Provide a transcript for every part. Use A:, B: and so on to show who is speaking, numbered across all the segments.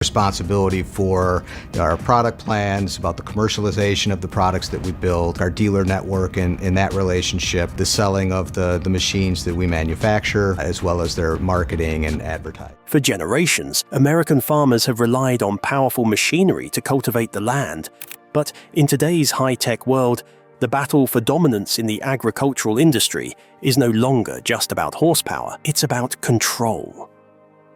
A: Responsibility for our product plans, about the commercialization of the products that we build, our dealer network and in that relationship, the selling of the machines that we manufacture, as well as their marketing and advertising.
B: For generations, American farmers have relied on powerful machinery to cultivate the land. But in today's high-tech world, the battle for dominance in the agricultural industry is no longer just about horsepower, it's about control.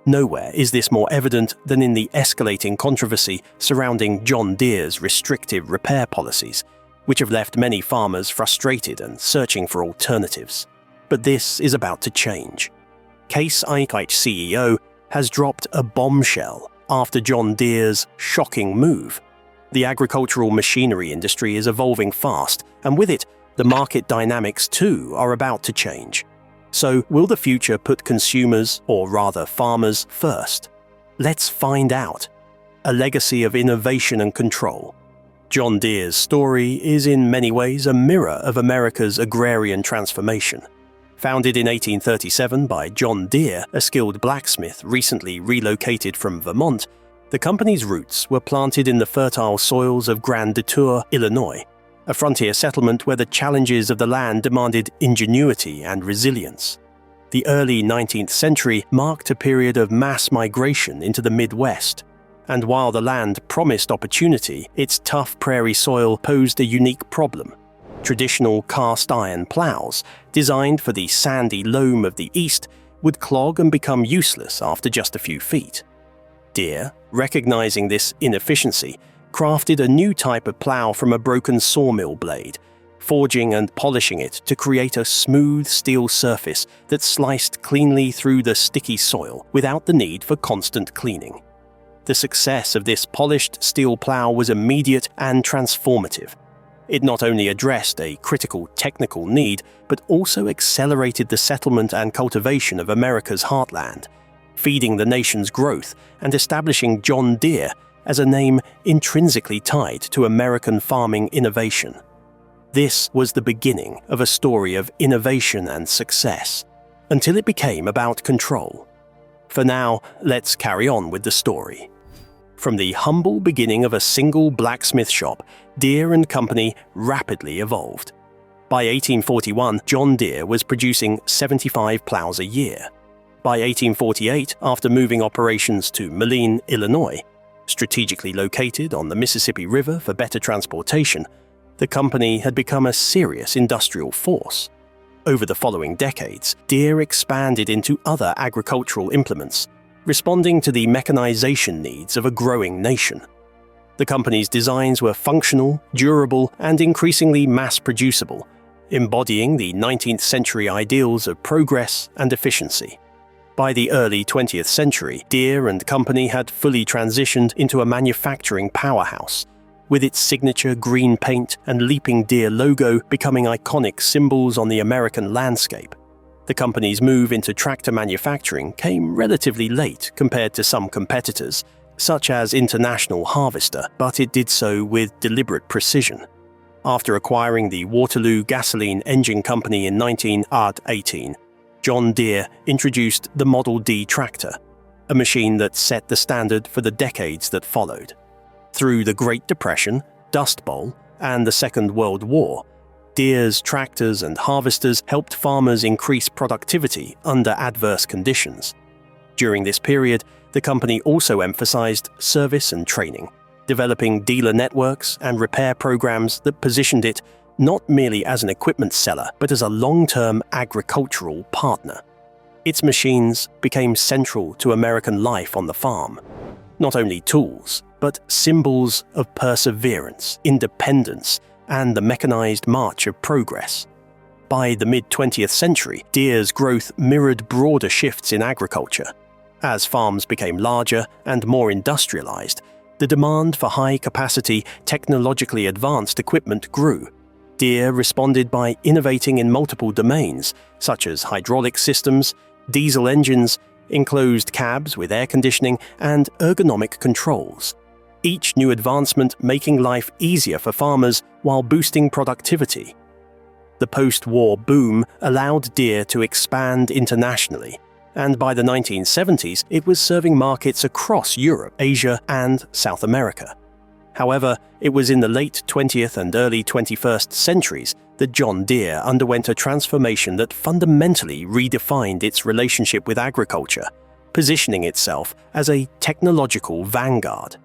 B: Nowhere is this more evident than in the escalating controversy surrounding John Deere's restrictive repair policies, which have left many farmers frustrated and searching for alternatives. But this is about to change. Case IKE's CEO has dropped a bombshell after John Deere's shocking move. The agricultural machinery industry is evolving fast, and with it, the market dynamics too are about to change. So, will the future put consumers, or rather farmers, first? Let's find out. A legacy of innovation and control. John Deere's story is in many ways a mirror of America's agrarian transformation. Founded in 1837 by John Deere, a skilled blacksmith recently relocated from Vermont, the company's roots were planted in the fertile soils of Grand Detour, Illinois, a frontier settlement where the challenges of the land demanded ingenuity and resilience. The early 19th century marked a period of mass migration into the Midwest, and while the land promised opportunity, its tough prairie soil posed a unique problem. Traditional cast-iron plows, designed for the sandy loam of the East, would clog and become useless after just a few feet. Deere, recognizing this inefficiency, crafted a new type of plow from a broken sawmill blade, forging and polishing it to create a smooth steel surface that sliced cleanly through the sticky soil without the need for constant cleaning. The success of this polished steel plow was immediate and transformative. It not only addressed a critical technical need, but also accelerated the settlement and cultivation of America's heartland, feeding the nation's growth and establishing John Deere as a name intrinsically tied to American farming innovation. This was the beginning of a story of innovation and success, until it became about control. For now, let's carry on with the story. From the humble beginning of a single blacksmith shop, Deere & Company rapidly evolved. By 1841, John Deere was producing 75 plows a year. By 1848, after moving operations to Moline, Illinois, strategically located on the Mississippi River for better transportation, the company had become a serious industrial force. Over the following decades, Deere expanded into other agricultural implements, responding to the mechanization needs of a growing nation. The company's designs were functional, durable, and increasingly mass-producible, embodying the 19th century ideals of progress and efficiency. By the early 20th century, Deere & Company had fully transitioned into a manufacturing powerhouse, with its signature green paint and leaping deer logo becoming iconic symbols on the American landscape. The company's move into tractor manufacturing came relatively late compared to some competitors, such as International Harvester, but it did so with deliberate precision. After acquiring the Waterloo Gasoline Engine Company in 1918, John Deere introduced the Model D tractor, a machine that set the standard for the decades that followed. Through the Great Depression, Dust Bowl, and the Second World War, Deere's tractors and harvesters helped farmers increase productivity under adverse conditions. During this period, the company also emphasized service and training, developing dealer networks and repair programs that positioned it not merely as an equipment seller, but as a long-term agricultural partner. Its machines became central to American life on the farm. Not only tools, but symbols of perseverance, independence, and the mechanized march of progress. By the mid-20th century, Deere's growth mirrored broader shifts in agriculture. As farms became larger and more industrialized, the demand for high-capacity, technologically advanced equipment grew. Deere responded by innovating in multiple domains, such as hydraulic systems, diesel engines, enclosed cabs with air conditioning, and ergonomic controls. Each new advancement making life easier for farmers while boosting productivity. The post-war boom allowed Deere to expand internationally, and by the 1970s it was serving markets across Europe, Asia, and South America. However, it was in the late 20th and early 21st centuries that John Deere underwent a transformation that fundamentally redefined its relationship with agriculture, positioning itself as a technological vanguard.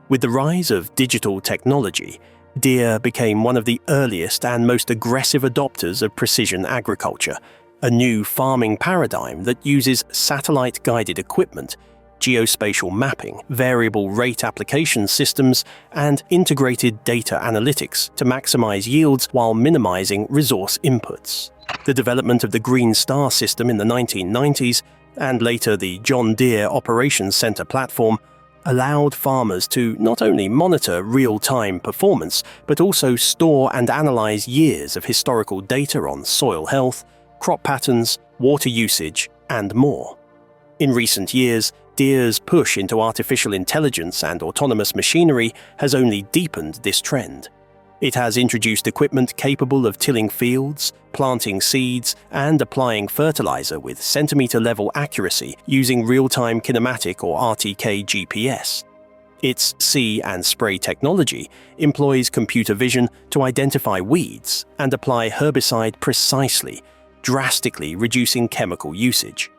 B: With the rise of digital technology, Deere became one of the earliest and most aggressive adopters of precision agriculture, a new farming paradigm that uses satellite-guided equipment, geospatial mapping, variable rate application systems, and integrated data analytics to maximize yields while minimizing resource inputs. The development of the Green Star system in the 1990s, and later the John Deere Operations Center platform, allowed farmers to not only monitor real-time performance, but also store and analyze years of historical data on soil health, crop patterns, water usage, and more. In recent years, Deere's push into artificial intelligence and autonomous machinery has only deepened this trend. It has introduced equipment capable of tilling fields, planting seeds, and applying fertilizer with centimeter-level accuracy using real-time kinematic or RTK GPS. Its see and spray technology employs computer vision to identify weeds and apply herbicide precisely, drastically reducing chemical usage.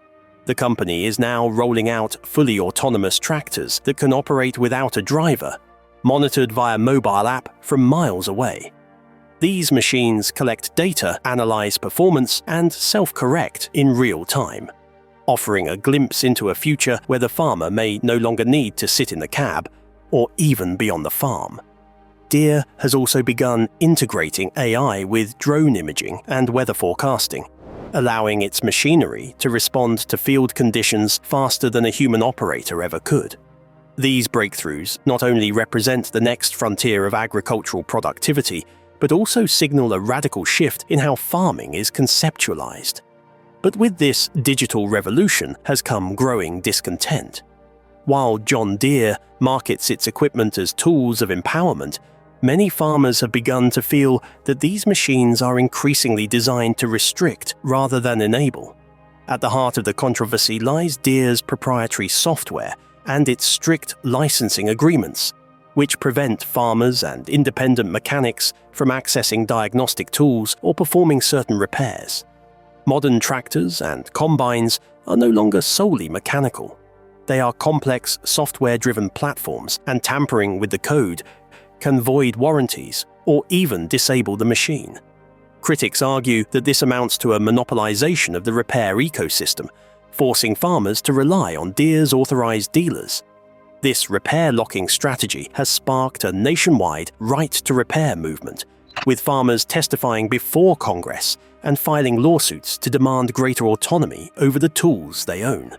B: The company is now rolling out fully autonomous tractors that can operate without a driver, monitored via mobile app from miles away. These machines collect data, analyze performance, and self-correct in real time, offering a glimpse into a future where the farmer may no longer need to sit in the cab or even be on the farm. Deere has also begun integrating AI with drone imaging and weather forecasting, allowing its machinery to respond to field conditions faster than a human operator ever could. These breakthroughs not only represent the next frontier of agricultural productivity, but also signal a radical shift in how farming is conceptualized. But with this digital revolution has come growing discontent. While John Deere markets its equipment as tools of empowerment, many farmers have begun to feel that these machines are increasingly designed to restrict rather than enable. At the heart of the controversy lies Deere's proprietary software and its strict licensing agreements, which prevent farmers and independent mechanics from accessing diagnostic tools or performing certain repairs. Modern tractors and combines are no longer solely mechanical. They are complex software-driven platforms, and tampering with the code can void warranties or even disable the machine. Critics argue that this amounts to a monopolization of the repair ecosystem, forcing farmers to rely on Deere's authorized dealers. This repair-locking strategy has sparked a nationwide right-to-repair movement, with farmers testifying before Congress and filing lawsuits to demand greater autonomy over the tools they own.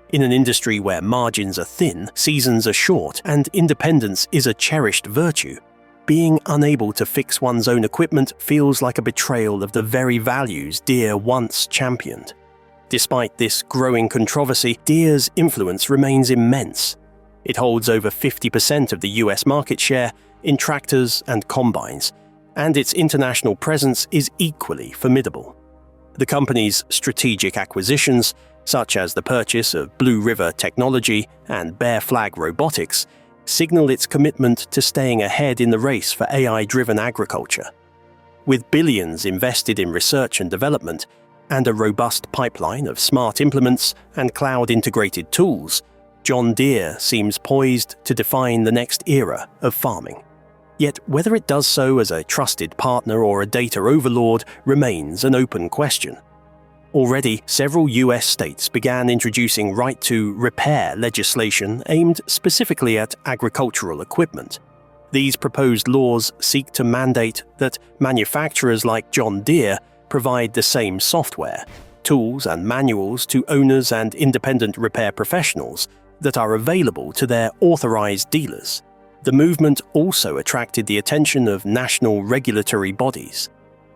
B: In an industry where margins are thin, seasons are short, and independence is a cherished virtue, being unable to fix one's own equipment feels like a betrayal of the very values Deere once championed. Despite this growing controversy, Deere's influence remains immense. It holds over 50% of the US market share in tractors and combines, and its international presence is equally formidable. The company's strategic acquisitions, such as the purchase of Blue River Technology and Bear Flag Robotics, signal its commitment to staying ahead in the race for AI-driven agriculture. With billions invested in research and development, and a robust pipeline of smart implements and cloud-integrated tools, John Deere seems poised to define the next era of farming. Yet whether it does so as a trusted partner or a data overlord remains an open question. Already, several US states began introducing right-to-repair legislation aimed specifically at agricultural equipment. These proposed laws seek to mandate that manufacturers like John Deere provide the same software, tools and manuals to owners and independent repair professionals that are available to their authorized dealers. The movement also attracted the attention of national regulatory bodies.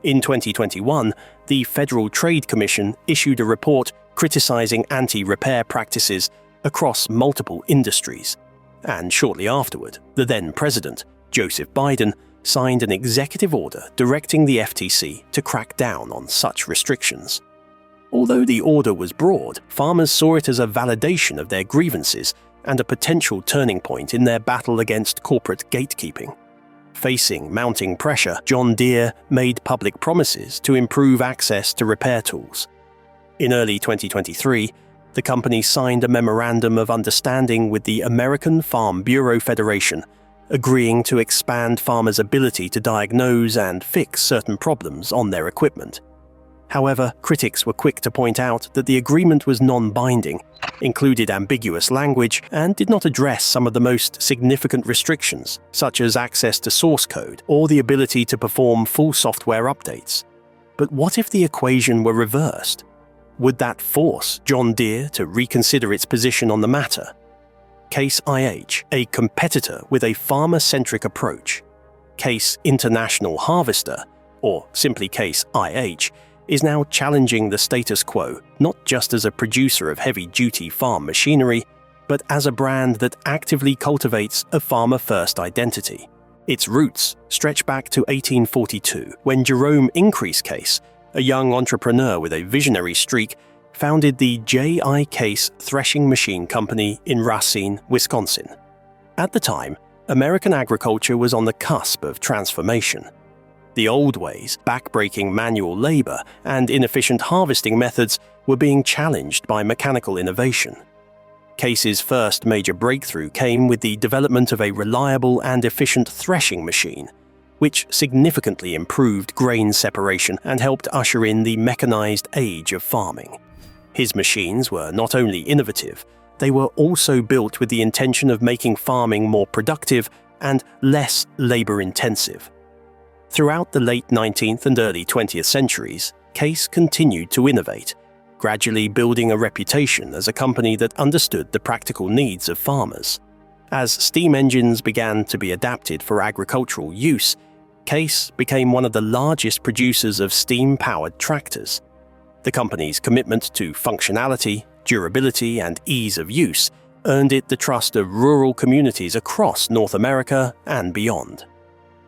B: In 2021, the Federal Trade Commission issued a report criticizing anti-repair practices across multiple industries. And shortly afterward, the then president, Joseph Biden, signed an executive order directing the FTC to crack down on such restrictions. Although the order was broad, farmers saw it as a validation of their grievances and a potential turning point in their battle against corporate gatekeeping. Facing mounting pressure, John Deere made public promises to improve access to repair tools. In early 2023, the company signed a memorandum of understanding with the American Farm Bureau Federation, agreeing to expand farmers' ability to diagnose and fix certain problems on their equipment. However, critics were quick to point out that the agreement was non-binding, included ambiguous language, and did not address some of the most significant restrictions, such as access to source code or the ability to perform full software updates. But what if the equation were reversed? Would that force John Deere to reconsider its position on the matter? Case IH, a competitor with a farmer-centric approach. Case International Harvester, or simply Case IH, is now challenging the status quo, not just as a producer of heavy-duty farm machinery, but as a brand that actively cultivates a farmer-first identity. Its roots stretch back to 1842, when Jerome Increase Case, a young entrepreneur with a visionary streak, founded the J.I. Case Threshing Machine Company in Racine, Wisconsin. At the time, American agriculture was on the cusp of transformation. The old ways, backbreaking manual labor and inefficient harvesting methods, were being challenged by mechanical innovation. Case's first major breakthrough came with the development of a reliable and efficient threshing machine, which significantly improved grain separation and helped usher in the mechanized age of farming. His machines were not only innovative, they were also built with the intention of making farming more productive and less labor-intensive. Throughout the late 19th and early 20th centuries, Case continued to innovate, gradually building a reputation as a company that understood the practical needs of farmers. As steam engines began to be adapted for agricultural use, Case became one of the largest producers of steam-powered tractors. The company's commitment to functionality, durability, and ease of use earned it the trust of rural communities across North America and beyond.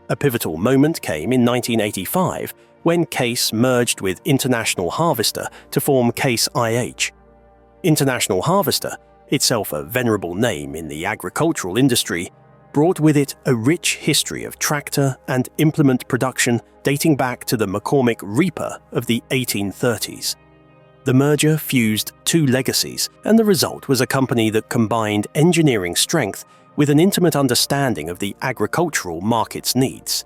B: A pivotal moment came in 1985 when Case merged with International Harvester to form Case IH. International Harvester, itself a venerable name in the agricultural industry, brought with it a rich history of tractor and implement production dating back to the McCormick Reaper of the 1830s. The merger fused two legacies, and the result was a company that combined engineering strength with an intimate understanding of the agricultural market's needs.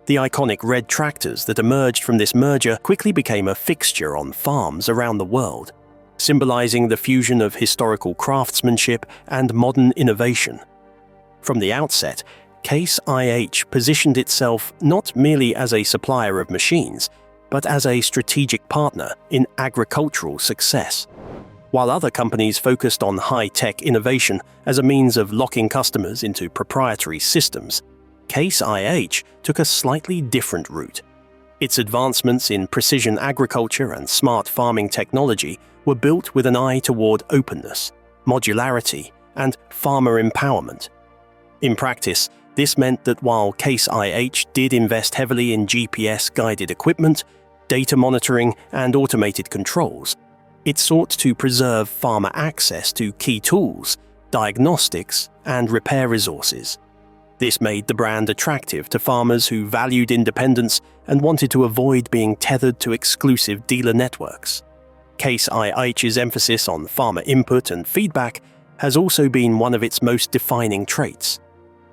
B: The iconic red tractors that emerged from this merger quickly became a fixture on farms around the world, symbolizing the fusion of historical craftsmanship and modern innovation. From the outset, Case IH positioned itself not merely as a supplier of machines, but as a strategic partner in agricultural success. While other companies focused on high-tech innovation as a means of locking customers into proprietary systems, Case IH took a slightly different route. Its advancements in precision agriculture and smart farming technology were built with an eye toward openness, modularity, and farmer empowerment. In practice, this meant that while Case IH did invest heavily in GPS-guided equipment, data monitoring, and automated controls, it sought to preserve farmer access to key tools, diagnostics, and repair resources. This made the brand attractive to farmers who valued independence and wanted to avoid being tethered to exclusive dealer networks. Case IH's emphasis on farmer input and feedback has also been one of its most defining traits.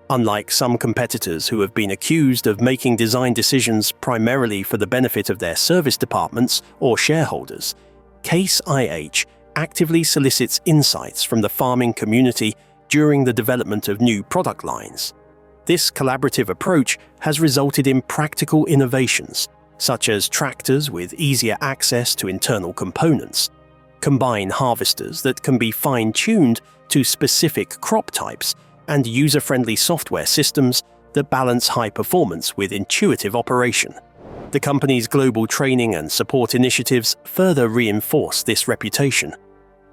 B: Unlike some competitors who have been accused of making design decisions primarily for the benefit of their service departments or shareholders, Case IH actively solicits insights from the farming community during the development of new product lines. This collaborative approach has resulted in practical innovations, such as tractors with easier access to internal components, combine harvesters that can be fine-tuned to specific crop types, and user-friendly software systems that balance high performance with intuitive operation. The company's global training and support initiatives further reinforce this reputation,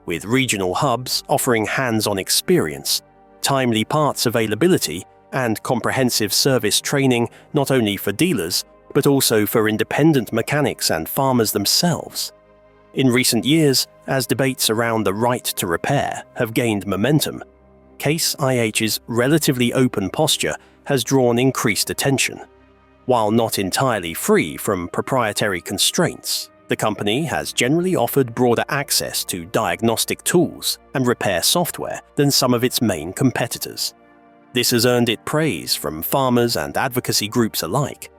B: with regional hubs offering hands-on experience, timely parts availability, and comprehensive service training not only for dealers, but also for independent mechanics and farmers themselves. In recent years, as debates around the right to repair have gained momentum, Case IH's relatively open posture has drawn increased attention. While not entirely free from proprietary constraints, the company has generally offered broader access to diagnostic tools and repair software than some of its main competitors. This has earned it praise from farmers and advocacy groups alike,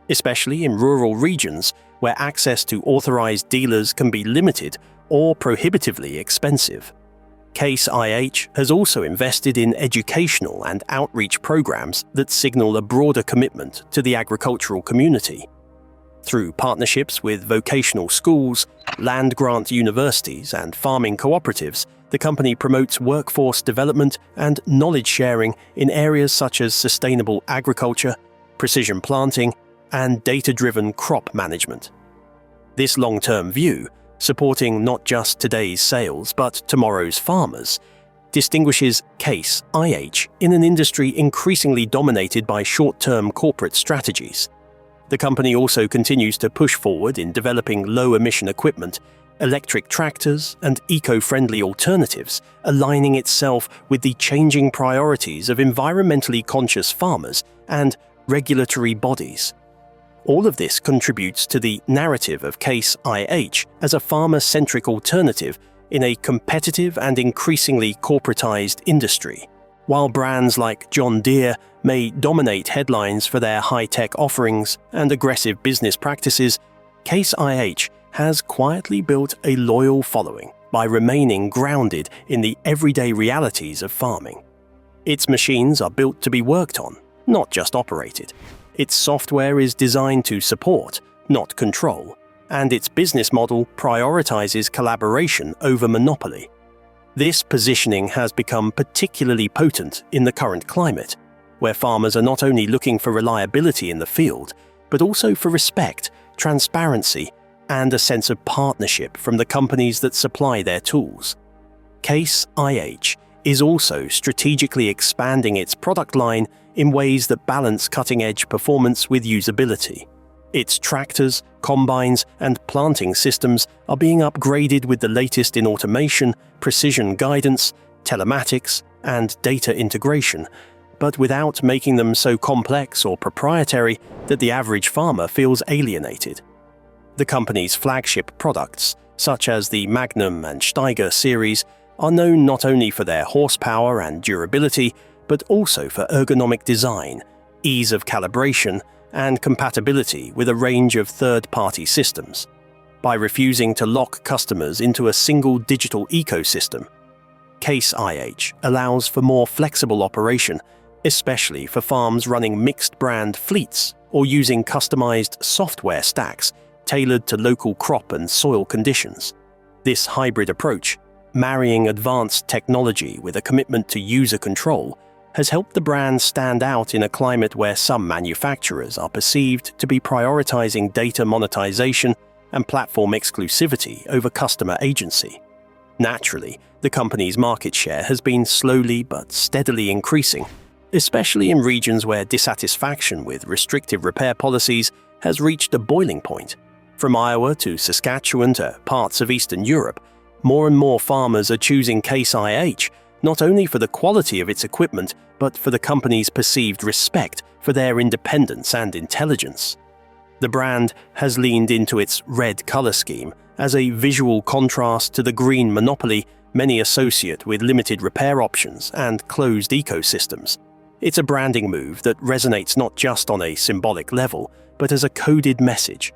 B: especially in rural regions where access to authorized dealers can be limited or prohibitively expensive. Case IH has also invested in educational and outreach programs that signal a broader commitment to the agricultural community. Through partnerships with vocational schools, land-grant universities, and farming cooperatives, the company promotes workforce development and knowledge sharing in areas such as sustainable agriculture, precision planting, and data-driven crop management. This long-term view, supporting not just today's sales but tomorrow's farmers, distinguishes Case IH in an industry increasingly dominated by short-term corporate strategies. The company also continues to push forward in developing low-emission equipment, electric tractors, and eco-friendly alternatives, aligning itself with the changing priorities of environmentally conscious farmers and regulatory bodies. All of this contributes to the narrative of Case IH as a farmer-centric alternative in a competitive and increasingly corporatized industry. While brands like John Deere may dominate headlines for their high-tech offerings and aggressive business practices, Case IH has quietly built a loyal following by remaining grounded in the everyday realities of farming. Its machines are built to be worked on, not just operated. Its software is designed to support, not control, and its business model prioritizes collaboration over monopoly. This positioning has become particularly potent in the current climate, where farmers are not only looking for reliability in the field, but also for respect, transparency, and a sense of partnership from the companies that supply their tools. Case IH is also strategically expanding its product line in ways that balance cutting-edge performance with usability. Its tractors, combines, and planting systems are being upgraded with the latest in automation, precision guidance, telematics, and data integration, but without making them so complex or proprietary that the average farmer feels alienated. The company's flagship products, such as the Magnum and Steiger series, are known not only for their horsepower and durability, but also for ergonomic design, ease of calibration, and compatibility with a range of third-party systems. By refusing to lock customers into a single digital ecosystem, Case IH allows for more flexible operation, especially for farms running mixed-brand fleets or using customized software stacks tailored to local crop and soil conditions. This hybrid approach, marrying advanced technology with a commitment to user control, has helped the brand stand out in a climate where some manufacturers are perceived to be prioritizing data monetization and platform exclusivity over customer agency. Naturally, the company's market share has been slowly but steadily increasing, especially in regions where dissatisfaction with restrictive repair policies has reached a boiling point. From Iowa to Saskatchewan to parts of Eastern Europe, more and more farmers are choosing Case IH not only for the quality of its equipment, but for the company's perceived respect for their independence and intelligence. The brand has leaned into its red color scheme as a visual contrast to the green monopoly many associate with limited repair options and closed ecosystems. It's a branding move that resonates not just on a symbolic level, but as a coded message.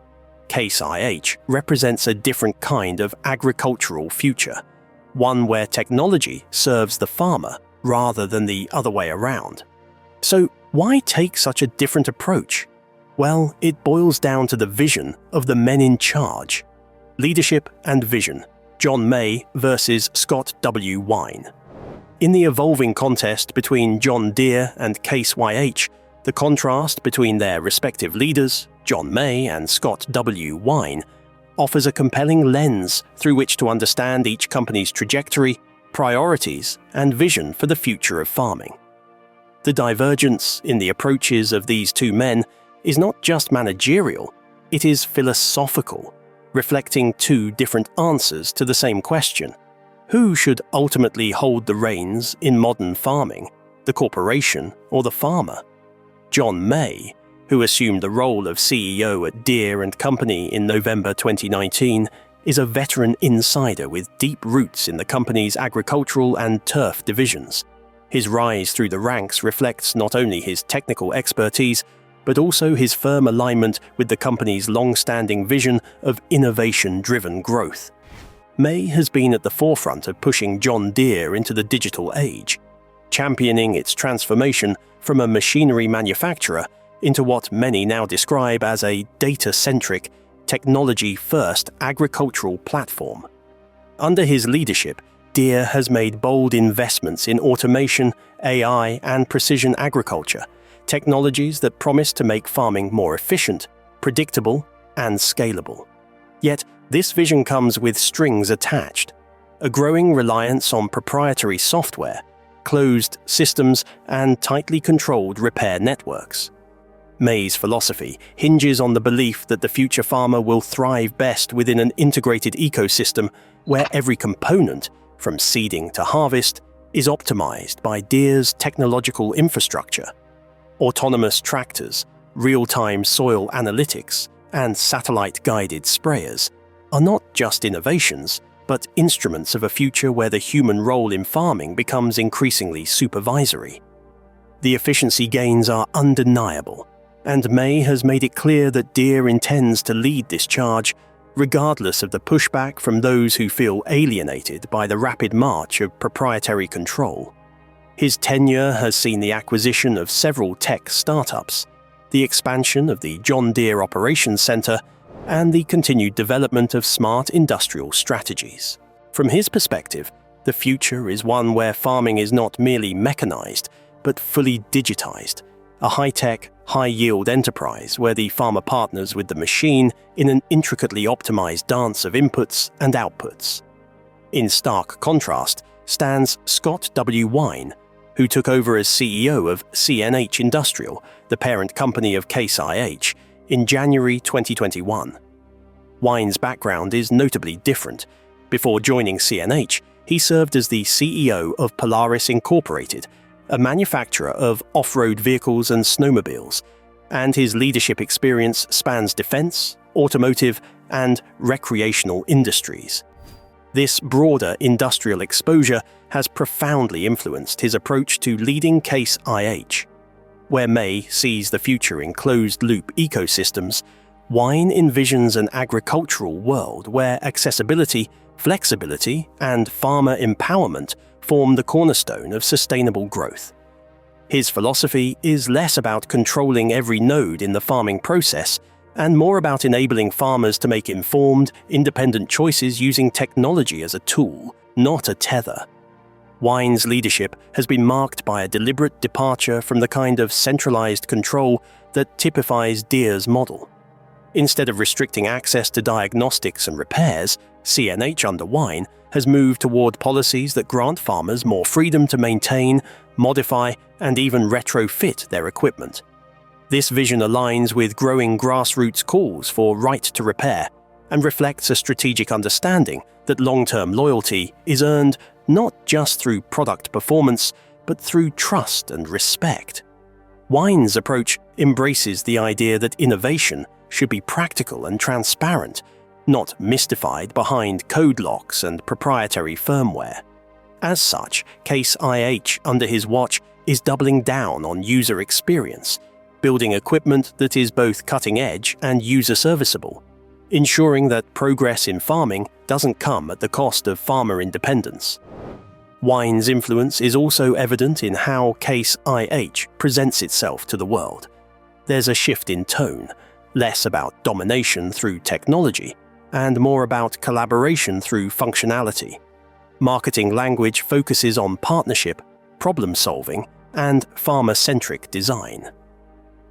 B: Case IH represents a different kind of agricultural future, one where technology serves the farmer rather than the other way around. So why take such a different approach? Well, it boils down to the vision of the men in charge. Leadership and vision. John May versus Scott W. Wine. In the evolving contest between John Deere and Case IH, the contrast between their respective leaders, John May and Scott W. Wine, offers a compelling lens through which to understand each company's trajectory, priorities, and vision for the future of farming. The divergence in the approaches of these two men is not just managerial, it is philosophical. reflecting two different answers to the same question. Who should ultimately hold the reins in modern farming, the corporation or the farmer? John May, who assumed the role of CEO at Deere and Company in November 2019, is a veteran insider with deep roots in the company's agricultural and turf divisions. His rise through the ranks reflects not only his technical expertise, but also his firm alignment with the company's long-standing vision of innovation-driven growth. May has been at the forefront of pushing John Deere into the digital age, championing its transformation from a machinery manufacturer into what many now describe as a data-centric, technology-first agricultural platform. Under his leadership, Deere has made bold investments in automation, AI, and precision agriculture, technologies that promise to make farming more efficient, predictable, and scalable. Yet, this vision comes with strings attached: a growing reliance on proprietary software, closed systems, and tightly controlled repair networks. May's philosophy hinges on the belief that the future farmer will thrive best within an integrated ecosystem where every component, from seeding to harvest, is optimized by Deere's technological infrastructure. Autonomous tractors, real-time soil analytics, and satellite-guided sprayers are not just innovations, but instruments of a future where the human role in farming becomes increasingly supervisory. The efficiency gains are undeniable, and May has made it clear that Deere intends to lead this charge, regardless of the pushback from those who feel alienated by the rapid march of proprietary control. His tenure has seen the acquisition of several tech startups, the expansion of the John Deere Operations Center, and the continued development of smart industrial strategies. From his perspective, the future is one where farming is not merely mechanized, but fully digitized, a high-tech, high-yield enterprise where the farmer partners with the machine in an intricately optimized dance of inputs and outputs. In stark contrast stands Scott W. Wine, who took over as CEO of CNH Industrial, the parent company of Case IH, in January 2021. Wine's background is notably different. Before joining CNH, he served as the CEO of Polaris Incorporated, a manufacturer of off-road vehicles and snowmobiles, and his leadership experience spans defense, automotive, and recreational industries. This broader industrial exposure has profoundly influenced his approach to leading Case IH. Where May sees the future in closed-loop ecosystems, Wine envisions an agricultural world where accessibility, flexibility, and farmer empowerment form the cornerstone of sustainable growth. His philosophy is less about controlling every node in the farming process and more about enabling farmers to make informed, independent choices using technology as a tool, not a tether. Wine's leadership has been marked by a deliberate departure from the kind of centralized control that typifies Deere's model. Instead of restricting access to diagnostics and repairs, CNH under Wine has moved toward policies that grant farmers more freedom to maintain, modify, and even retrofit their equipment. This vision aligns with growing grassroots calls for right to repair and reflects a strategic understanding that long-term loyalty is earned not just through product performance, but through trust and respect. Wine's approach embraces the idea that innovation should be practical and transparent, not mystified behind code locks and proprietary firmware. As such, Case IH under his watch is doubling down on user experience, building equipment that is both cutting-edge and user-serviceable, ensuring that progress in farming doesn't come at the cost of farmer independence. Wine's influence is also evident in how Case IH presents itself to the world. There's a shift in tone, less about domination through technology, and more about collaboration through functionality. Marketing language focuses on partnership, problem-solving, and farmer-centric design.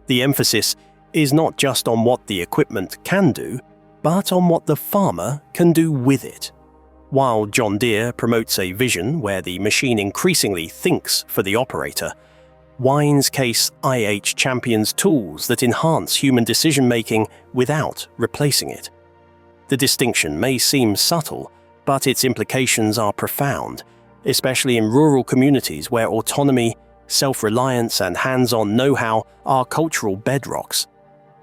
B: The emphasis is not just on what the equipment can do, but on what the farmer can do with it. While John Deere promotes a vision where the machine increasingly thinks for the operator, Wine's Case IH champions tools that enhance human decision-making without replacing it. The distinction may seem subtle, but its implications are profound, especially in rural communities where autonomy, self-reliance, and hands-on know-how are cultural bedrocks.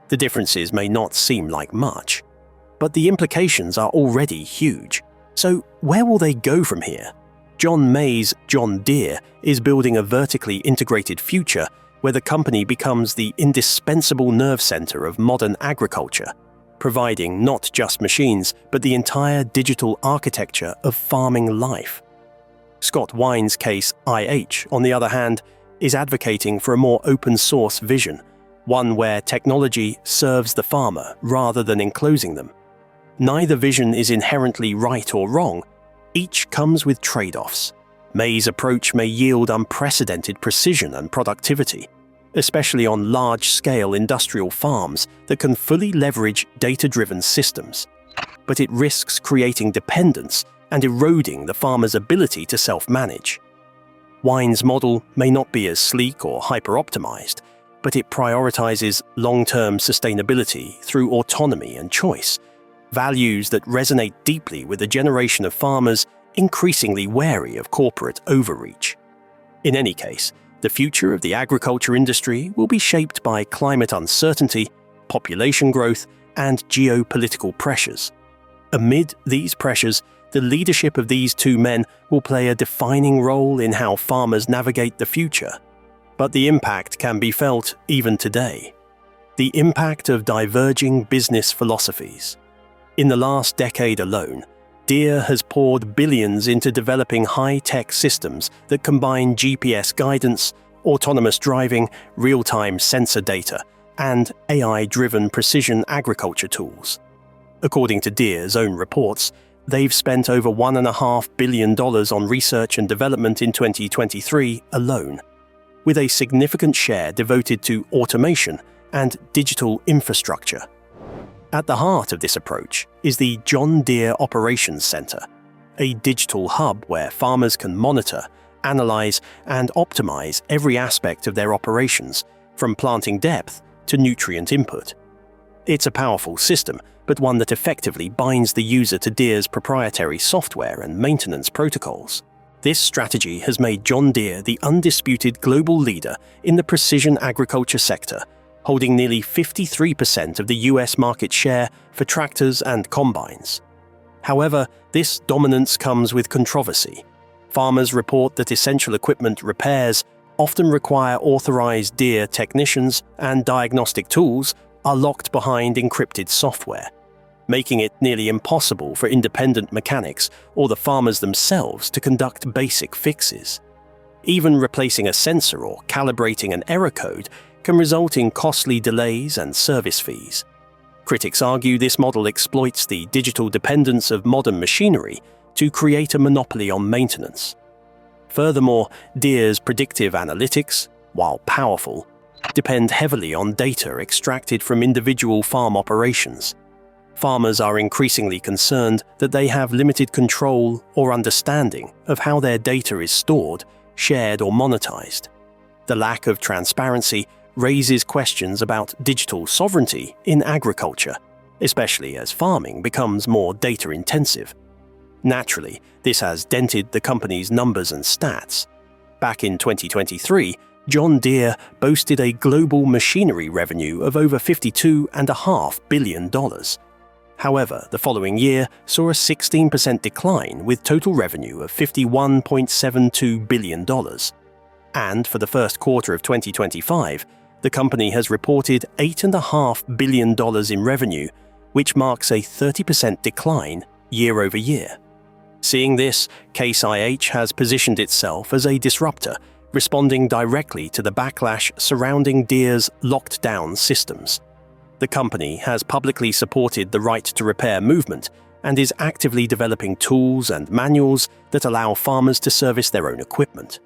B: The differences may not seem like much, but the implications are already huge. So where will they go from here? John May's John Deere is building a vertically integrated future where the company becomes the indispensable nerve center of modern agriculture, providing not just machines, but the entire digital architecture of farming life. Scott Wine's Case IH, on the other hand, is advocating for a more open-source vision, one where technology serves the farmer rather than enclosing them. Neither vision is inherently right or wrong. Each comes with trade-offs. May's approach may yield unprecedented precision and productivity, especially on large-scale industrial farms that can fully leverage data-driven systems. But it risks creating dependence and eroding the farmer's ability to self-manage. Wine's model may not be as sleek or hyper-optimized, but it prioritizes long-term sustainability through autonomy and choice, values that resonate deeply with a generation of farmers increasingly wary of corporate overreach. In any case, the future of the agriculture industry will be shaped by climate uncertainty, population growth, and geopolitical pressures. Amid these pressures, the leadership of these two men will play a defining role in how farmers navigate the future. But the impact can be felt even today. The impact of diverging business philosophies. In the last decade alone, Deere has poured billions into developing high-tech systems that combine GPS guidance, autonomous driving, real-time sensor data, and AI-driven precision agriculture tools. According to Deere's own reports, they've spent over $1.5 billion on research and development in 2023 alone, with a significant share devoted to automation and digital infrastructure. At the heart of this approach is the John Deere Operations Center, a digital hub where farmers can monitor, analyze, and optimize every aspect of their operations, from planting depth to nutrient input. It's a powerful system, but one that effectively binds the user to Deere's proprietary software and maintenance protocols. This strategy has made John Deere the undisputed global leader in the precision agriculture sector, holding nearly 53% of the US market share for tractors and combines. However, this dominance comes with controversy. Farmers report that essential equipment repairs often require authorized Deere technicians, and diagnostic tools are locked behind encrypted software, making it nearly impossible for independent mechanics or the farmers themselves to conduct basic fixes. Even replacing a sensor or calibrating an error code can result in costly delays and service fees. Critics argue this model exploits the digital dependence of modern machinery to create a monopoly on maintenance. Furthermore, Deere's predictive analytics, while powerful, depend heavily on data extracted from individual farm operations. Farmers are increasingly concerned that they have limited control or understanding of how their data is stored, shared, or monetized. The lack of transparency raises questions about digital sovereignty in agriculture, especially as farming becomes more data-intensive. Naturally, this has dented the company's numbers and stats. Back in 2023, John Deere boasted a global machinery revenue of over $52.5 billion. However, the following year saw a 16% decline with total revenue of $51.72 billion. And for the first quarter of 2025, the company has reported $8.5 billion in revenue, which marks a 30% decline year over year. Seeing this, Case IH has positioned itself as a disruptor, responding directly to the backlash surrounding Deere's locked-down systems. The company has publicly supported the right to repair movement and is actively developing tools and manuals that allow farmers to service their own equipment.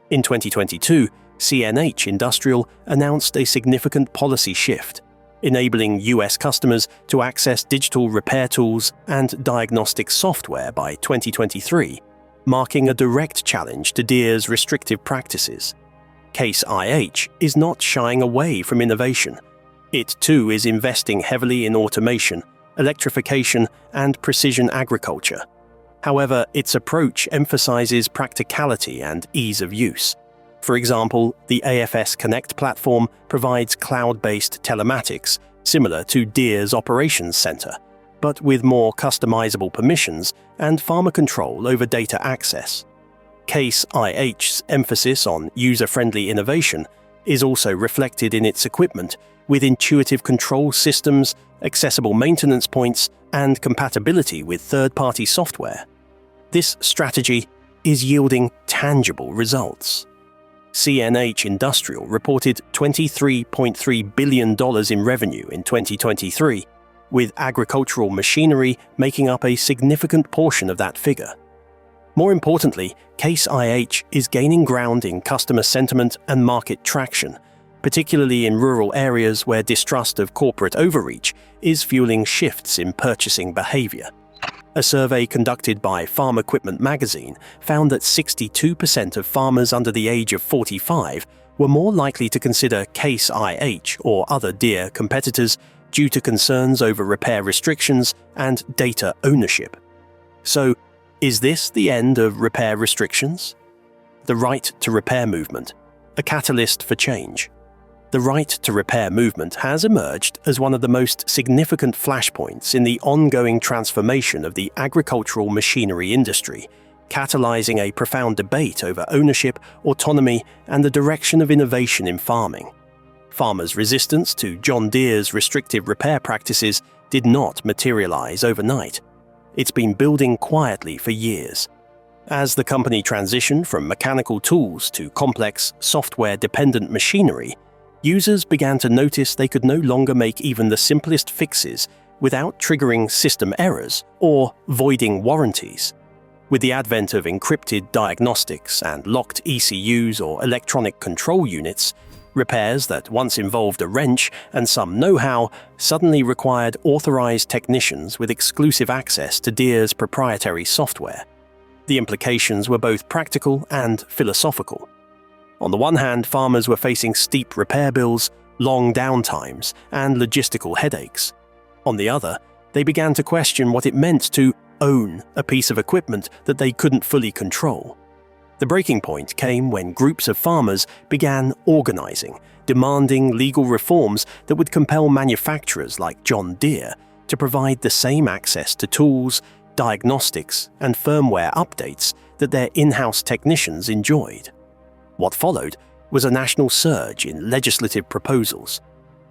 B: In 2022, CNH Industrial announced a significant policy shift, enabling US customers to access digital repair tools and diagnostic software by 2023, marking a direct challenge to Deere's restrictive practices. Case IH is not shying away from innovation. It too is investing heavily in automation, electrification, and precision agriculture. However, its approach emphasizes practicality and ease of use. For example, the AFS Connect platform provides cloud-based telematics similar to Deere's operations center, but with more customizable permissions and farmer control over data access. Case IH's emphasis on user-friendly innovation is also reflected in its equipment, with intuitive control systems, accessible maintenance points, and compatibility with third-party software. This strategy is yielding tangible results. CNH Industrial reported $23.3 billion in revenue in 2023, with agricultural machinery making up a significant portion of that figure. More importantly, Case IH is gaining ground in customer sentiment and market traction, particularly in rural areas where distrust of corporate overreach is fueling shifts in purchasing behavior. A survey conducted by Farm Equipment magazine found that 62% of farmers under the age of 45 were more likely to consider Case IH or other Deere competitors due to concerns over repair restrictions and data ownership. So, is this the end of repair restrictions? The right to repair movement, a catalyst for change. The right to repair movement has emerged as one of the most significant flashpoints in the ongoing transformation of the agricultural machinery industry, catalyzing a profound debate over ownership, autonomy, and the direction of innovation in farming. Farmers' resistance to John Deere's restrictive repair practices did not materialize overnight. It's been building quietly for years. As the company transitioned from mechanical tools to complex, software-dependent machinery, users began to notice they could no longer make even the simplest fixes without triggering system errors or voiding warranties. With the advent of encrypted diagnostics and locked ECUs or electronic control units, repairs that once involved a wrench and some know-how suddenly required authorized technicians with exclusive access to Deere's proprietary software. The implications were both practical and philosophical. On the one hand, farmers were facing steep repair bills, long downtimes, and logistical headaches. On the other, they began to question what it meant to own a piece of equipment that they couldn't fully control. The breaking point came when groups of farmers began organizing, demanding legal reforms that would compel manufacturers like John Deere to provide the same access to tools, diagnostics, and firmware updates that their in-house technicians enjoyed. What followed was a national surge in legislative proposals.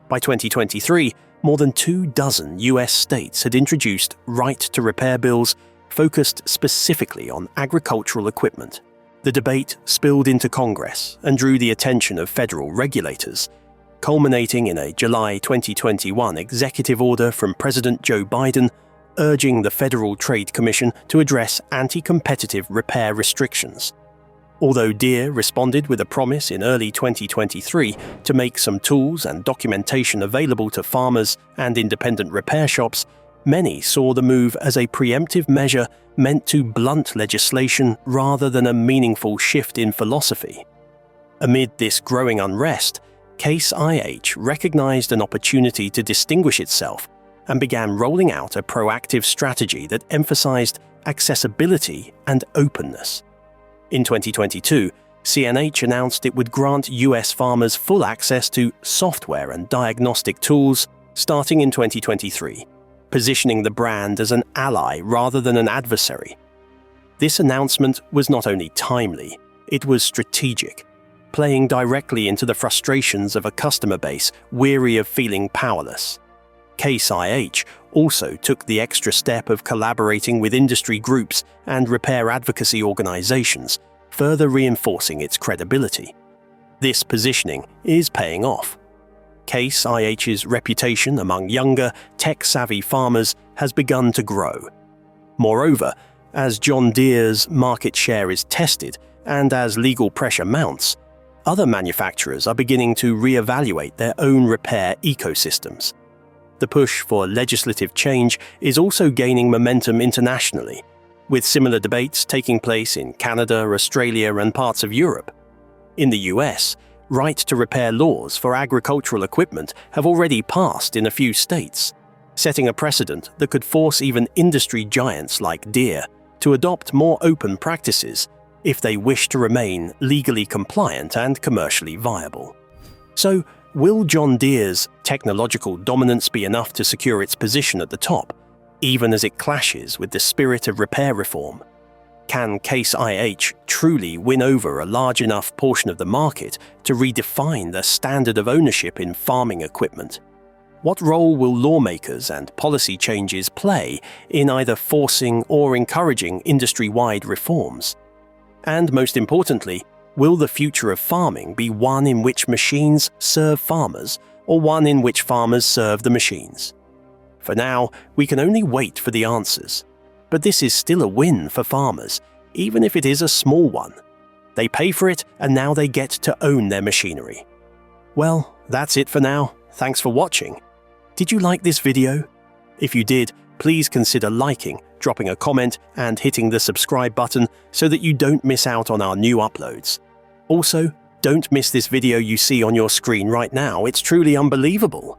B: By 2023, more than 24 US states had introduced right-to-repair bills focused specifically on agricultural equipment. The debate spilled into Congress and drew the attention of federal regulators, culminating in a July 2021 executive order from President Joe Biden urging the Federal Trade Commission to address anti-competitive repair restrictions. Although Deere responded with a promise in early 2023 to make some tools and documentation available to farmers and independent repair shops, many saw the move as a preemptive measure meant to blunt legislation rather than a meaningful shift in philosophy. Amid this growing unrest, Case IH recognized an opportunity to distinguish itself and began rolling out a proactive strategy that emphasized accessibility and openness. In 2022, CNH announced it would grant US farmers full access to software and diagnostic tools starting in 2023, positioning the brand as an ally rather than an adversary. This announcement was not only timely, it was strategic, playing directly into the frustrations of a customer base weary of feeling powerless. Case IH also took the extra step of collaborating with industry groups and repair advocacy organizations, further reinforcing its credibility. This positioning is paying off. Case IH's reputation among younger, tech-savvy farmers has begun to grow. Moreover, as John Deere's market share is tested and as legal pressure mounts, other manufacturers are beginning to reevaluate their own repair ecosystems. The push for legislative change is also gaining momentum internationally, with similar debates taking place in Canada, Australia, and parts of Europe. In the US, right-to-repair laws for agricultural equipment have already passed in a few states. setting a precedent that could force even industry giants like Deere to adopt more open practices if they wish to remain legally compliant and commercially viable. So, will John Deere's technological dominance be enough to secure its position at the top, even as it clashes with the spirit of repair reform? Can Case IH truly win over a large enough portion of the market to redefine the standard of ownership in farming equipment? What role will lawmakers and policy changes play in either forcing or encouraging industry-wide reforms? And most importantly, will the future of farming be one in which machines serve farmers, or one in which farmers serve the machines? For now, we can only wait for the answers. But this is still a win for farmers, even if it is a small one. They pay for it, and now they get to own their machinery. Well, that's it for now. Thanks for watching. Did you like this video? If you did, please consider liking, dropping a comment, and hitting the subscribe button so that you don't miss out on our new uploads. Also, don't miss this video you see on your screen right now. It's truly unbelievable.